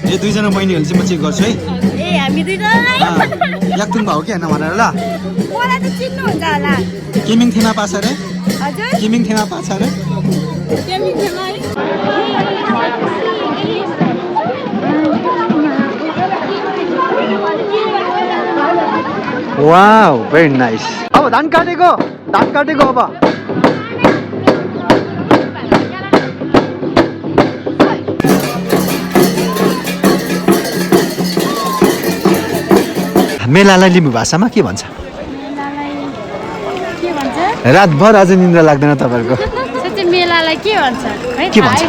ए दुईजना बहिनीहरु चाहिँ म चेक गर्छु है ए हामी दुईजनालाई याक्तुङ भाउ के हैन भनेर ल मलाई त चिन्नु हुन्छ होला किमिङ थेमा पाछ रे हजुर किमिङ थेमा पाछ रे किमिङ थेमा वाओ भेरी नाइस अब धान काटेको अब मेलालाई लिम्बू भाषामा के भन्छ रातभर आज निन्द्रा लाग्दैन तपाईहरुको मेलालाई के भन्छ के भन्छ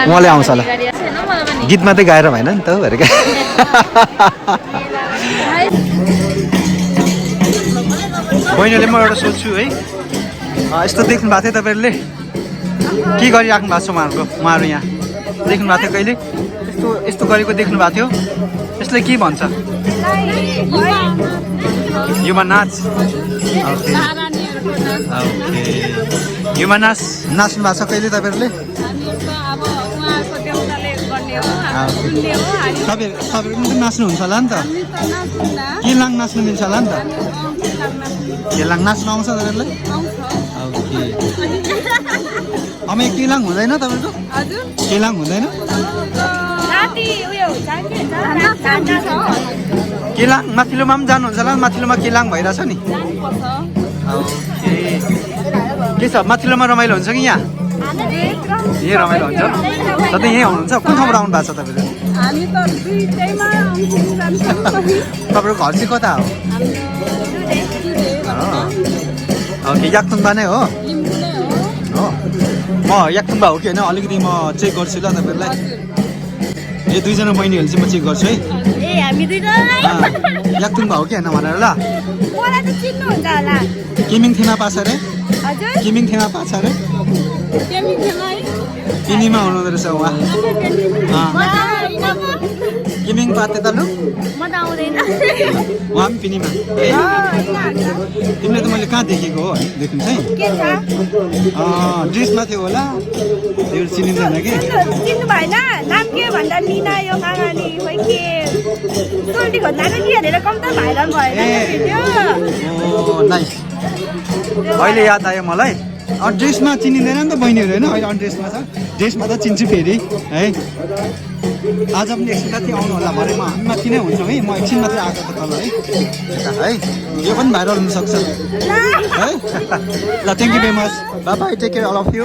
उहाँले आउँछ होला गीत मात्रै गाएर भएन नि त भनेको बहिनीले म एउटा सोध्छु है यस्तो देख्नु भएको थियो तपाईहरुले के गरिराख्नु भएको छ उहाँहरु यहाँ देख्नु भएको थियो कहिले यस्तो गरेको देख्नु भएको थियो यसले के भन्छ युमा नाच युमा नाच नाच्नु भएको छ कहिले तपाईहरुले तपाईहरु पनि नाच्नुहुन्छ होला नि त किलाङ नाच्नु मिल्छ होला नि त किलाङ नाच्नु आउँछ तपाईहरुलाई ओके अब किलाङ हुँदैन तपाईहरुको हजुर किलाङ हुँदैन किलाङ माथिल्लोमा पनि जानुहुन्छ होला माथिल्लोमा किलाङ भइरहेछ नि ओके के छ माथिल्लोमा रमाइलो हुन्छ कि यहाँ यही रमाइलो हुन्छ सधैँ यहीँ आउनुहुन्छ कुन ठाउँबाट आउनु भएको छ तपाईँहरू तपाईँको घर चाहिँ कता हो ओके याक्तुङबा नै हो म याक्तुङबा हो कि होइन अलिकति म चेक गर्छु ल तपाईँहरूलाई ए दुईजना बहिनीहरु चाहिँ म चेक गर्छु है ए हामी दुईजनालाई याक्तुङबा हो कि होइन भनेर ल मलाई त चिन्नु हुन्छ होला किमिङ थेमा पाछ रे हजुर किमिङ थेमा पाछ रे किमिङ थेमा पिनीमा हुनुहुँदो रहेछ उहाँ किमिङ पाते त लु म त आउँदैन उहाँ पनि पिनीमा तिमीले त मैले कहाँ देखेको हो देख्नु चाहिँ ड्रेसमा थियो होला त्यो चिनिँदैन कि चिन्नु भएन नाम के भन्दा मिना यो कागानी खोइ के सोल्टी खोज्दा के हेरेर कम त भाइरल भयो नाइस अहिले याद आयो मलाई ड्रेसमा चिनिँदैन नि त बहिनीहरू होइन अहिले ड्रेसमा छ ड्रेसमा त चिन्छु फेरि है आज पनि एकछिन मात्रै आउनु होला भरे म हामी माथि नै हुन्छौँ है म एकछिन मात्रै आएको त तल है यो पनि भाइरल हुनसक्छ है ल thank you very much bye bye take care all of you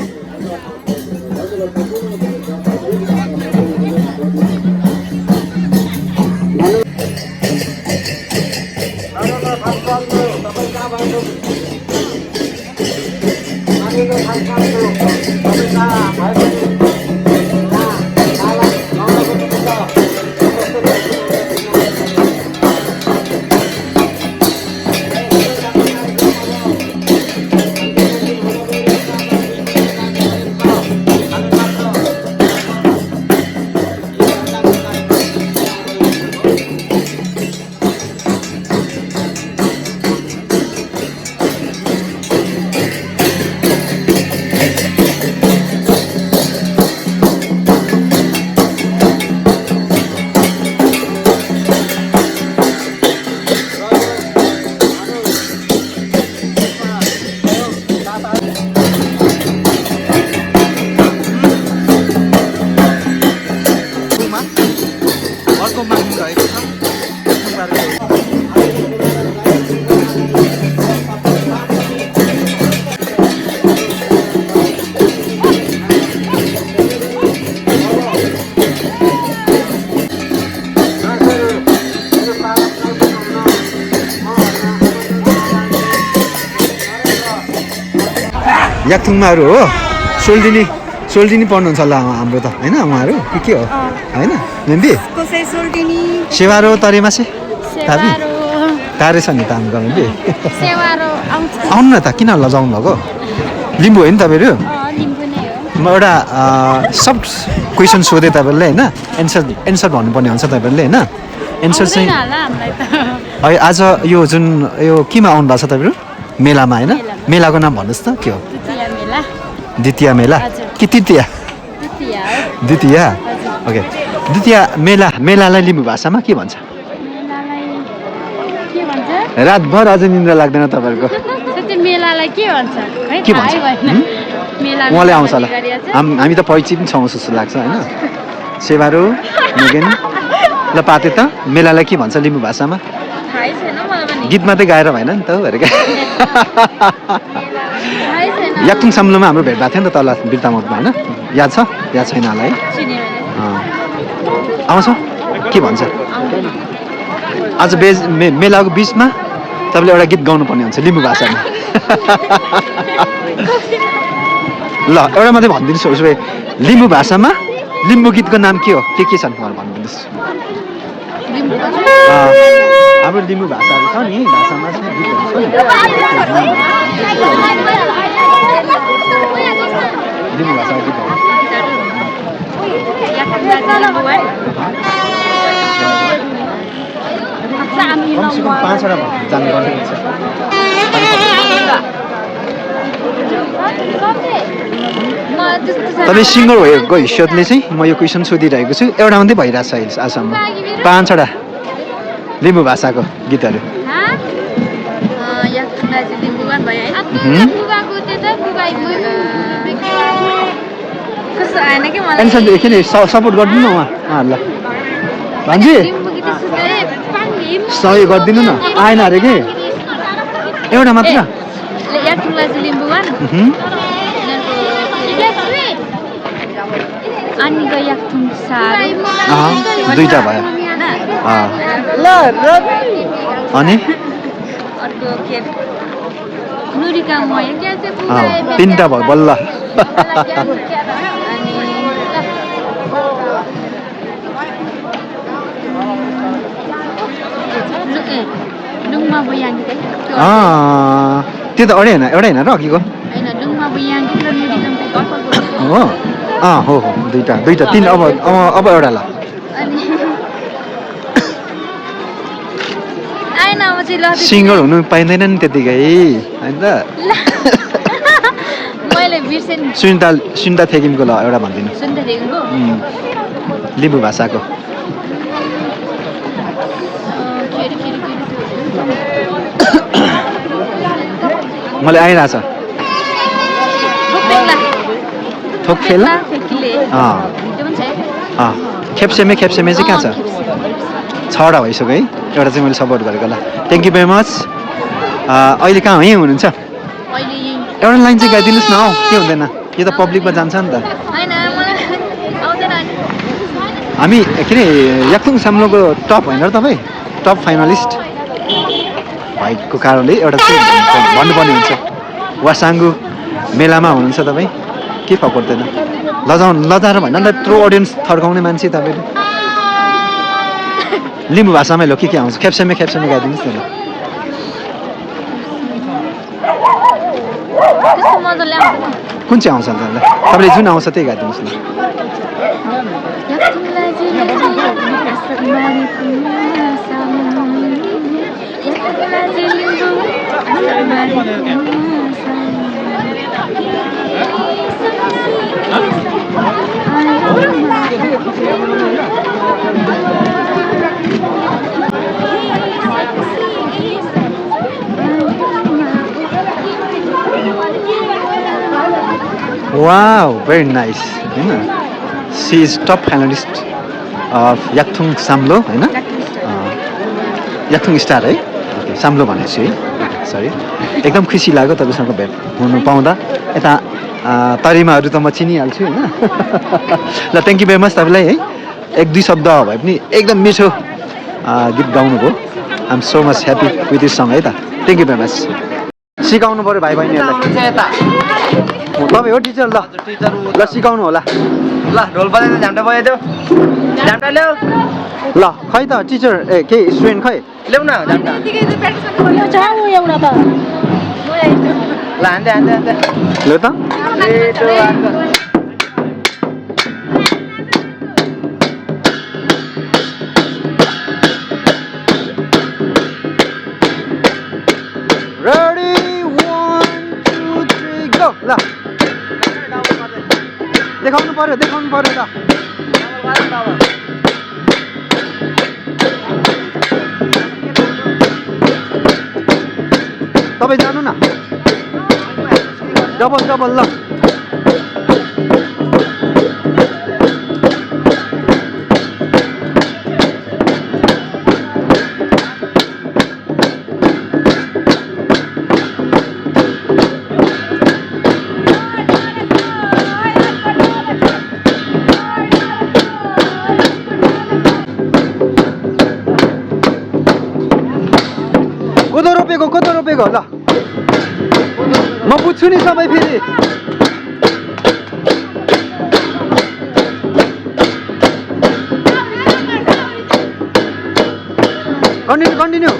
याक्थुङमाहरू हो सोल्टिनी पढ्नुहुन्छ होला हाम्रो त होइन उहाँहरू के हो होइन मेम्बी सेवारो तरेमासे ताबी तारे छ नि त हाम्रो मेम्बी आउनु न त किन लजाउनु भएको लिम्बू हो नि तपाईँहरू म एउटा सफ्ट क्वेसन सोधेँ तपाईँहरूले होइन एन्सर भन्नुपर्ने हुन्छ तपाईँहरूले होइन एन्सर चाहिँ आज यो जुन यो केमा आउनु भएको छ तपाईँहरू मेलामा होइन मेलाको नाम भन्नुहोस् त के हो द्वितीय मेला कि तृतीया द्वितीय ओके द्वितीय मेलालाई लिम्बू भाषामा के भन्छ? के भन्छ? रातभर अझ निन्द्रा लाग्दैन तपाईँहरूको? सच्चै मेलालाई के भन्छ? है के भन्छ? मेला उहाँले आउँछ होला। हामी त परिचित पनि छौँ जस्तो लाग्छ होइन? सेवारो मुगेन ल पाते त मेलालाई के भन्छ लिम्बू भाषामा? थाहै छैन मलाई पनि। गीत मात्रै गाएर भएन नि त भनेर क्या। थाहै छैन। याक्थुङ साम्लोमा हाम्रो भेट भएको थियो नि त तल बिर्तामोडमा होइन? याद छ? याद छैन होला है? चिने मैले। आउँछ के भन्छ? आज मेलाको बिचमा तपाईँले एउटा गीत गाउनुपर्ने हुन्छ लिम्बू भाषामा। ल एउटा मात्रै भनिदिनुहोस् उसो भए लिम्बू भाषामा लिम्बू गीतको नाम के हो? के छन् मलाई भनिदिनुहोस्। हाम्रो लिम्बू भाषाहरू छ नि भाषामा चाहिँ गीतहरू छ नि लिम्बू भाषाको गीतहरू कमसेकम 5वटा जानुपर्ने हुन्छ। तपाईँ सिङ्गर भएको हिस्साले चाहिँ म यो क्वेसन सोधिरहेको छु एउटा मात्रै भइरहेको छ अहिले आजसम्म 5वटा लिम्बू भाषाको गीतहरू। एन्सर एकछिन सपोर्ट गरिदिनु न उहाँहरूलाई भान्जी सहयोग गरिदिनु न आएन अरे कि एउटा मात्र दुईटा भयो अनि 3टा भयो बल्ल। त्यो त एउटै होइन र अघिको हो हो दुईटा 3 अब एउटा ल सिङ्गर हुनु पाइँदैन नि त्यतिकै होइन त। सुनिता थेगिमको ल एउटा भनिदिनु लिम्बू भाषाको। मलाई आइरहेछ थोक फेला खेप्सेमे चाहिँ कहाँ छ? 6वटा भइसक्यो है एउटा चाहिँ मैले सपोर्ट गरेको ल थ्याङ्क यू भेरी मच। अहिले कहाँ यहीँ हुनुहुन्छ? एउटा लाइन चाहिँ गाइदिनुहोस् न हौ के हुँदैन यो त पब्लिकमा जान्छ नि त। हामी के अरे याक्थुङ साम्लोको टप होइन र तपाईँ टप फाइनलिस्ट भएको कारणले एउटा चाहिँ भन्नुपर्ने हुन्छ। वासाङ्गु मेलामा हुनुहुन्छ तपाईँ के फरक पर्दैन लजाएर भन्न त्यत्रो अडियन्स थर्काउने मान्छे तपाईँले। लिम्बू भाषामै लो के आउँछ? खेप्सेमे गाइदिनुहोस् न ल। कुन चाहिँ आउँछ ल तपाईँले जुन आउँछ त्यही गाइदिनुहोस् न। Wow, very nice. She is top finalist of Yakthung साम्लो होइन याक्थुङ स्टार है साम्लो भनेको छु है सरी एकदम खुसी लाग्यो तपाईँसँग भेट हुनु पाउँदा। यता तरिमाहरू त म चिनिहाल्छु होइन। ल थ्याङ्क यू भेरी मच तपाईँलाई है 1-2 शब्द भए पनि एकदम मिठो गीत गाउनुभयो। I am so much happy with this song है त थ्याङ्क यू भेरी मच। सिकाउनु पऱ्यो भाइ बहिनीहरूलाई तपाईँ हो टिचर ल सिकाउनु होला ल ढोल बजाइदियो झ्याम्टा बजाइदियो झ्याम्टा ल्याऊ ल खै त टिचर केही स्टुडेन्ट खै ल्याउ न झ्याम्टा ल हान्दै लो त रेडी 1 2 3 गो ल देखाउनु पर्यो त तपाईँ जानु न डबल डबल ल कोदो रोपेको ल म बुझ्छु नि सबै फेरि कन्टिन्यू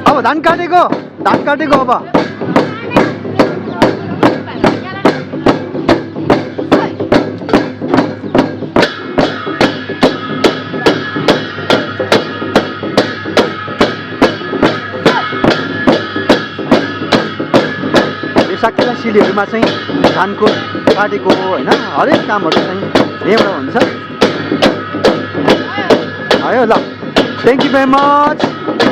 अब धान काटेको अब साकेला सिलीहरूमा चाहिँ धानको काटेको होइन हरेक कामहरू चाहिँ यहीँबाट हुन्छ आयो ल थ्याङ्क यू भेरी मच